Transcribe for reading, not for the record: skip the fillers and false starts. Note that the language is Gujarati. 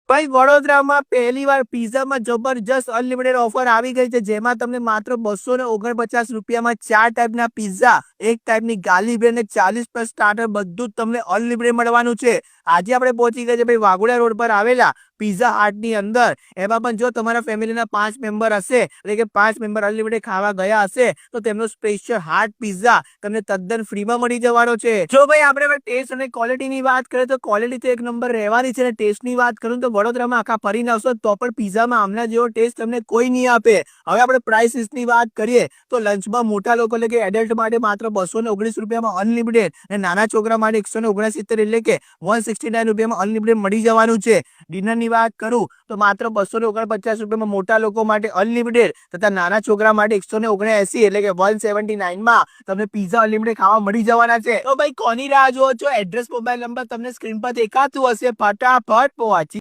ભાઈ વડોદરામાં પહેલીવાર પિઝામાં જબરજસ્ત અનલિમિટેડ ઓફર આવી ગઈ છે, જેમાં તમને માત્ર 249 રૂપિયામાં 4 ટાઈપના પિઝા, એક ટાઈપની ગાર્લિક બ્રેડ અને 40+ સ્ટાર્ટર બધું જ તમને અનલિમિટેડ મળવાનું છે. આજે આપણે પહોંચી ગયા છે ભાઈ વાઘોડિયા રોડ પર આવેલા પિઝા હાટની અંદર. એમાં પણ જો તમારા ફેમિલીના 5 મેમ્બર હશે, એટલે કે 5 મેમ્બર અનલિમિટેડ ખાવા ગયા હશે, તો તેમનો સ્પેશિયલ હાટ પિઝા તમને તદ્દન ફ્રીમાં મળી જવાનો છે. જો ભાઈ આપણે ટેસ્ટ અને ક્વોલિટીની વાત કરીએ તો ક્વોલિટી તો એક નંબર રહેવાની છે, અને ટેસ્ટની વાત કરું તો વડોદરામાં આખા ફરીને આવશો તો પણ પિઝામાં આમના જેવો ટેસ્ટ તમને કોઈ નહીં આપે. હવે આપણે પ્રાઇસીસની વાત કરીએ તો લંચમાં મોટા લોકો એટલે કે એડલ્ટ માટે માત્ર 219 રૂપિયામાં અનલિમિટેડ, અને નાના છોકરા માટે 169 એટલે કે 169 રૂપિયામાં અનલિમિટેડ મળી જવાનું છે. ડિનરની વાત કરું તો માત્ર 249 રૂપિયામાં મોટા લોકો માટે અનલિમિટેડ તથા નાના છોકરા માટે 179 એટલે કે 179માં તમને પિઝા અનલિમિટેડ ખાવા મળી જવાના છે. તો ભાઈ કોની રાહ જોવો છો? એડ્રેસ, મોબાઈલ નંબર તમને સ્ક્રીન પર દેખાતું હશે, ફટાફટ પહોંચી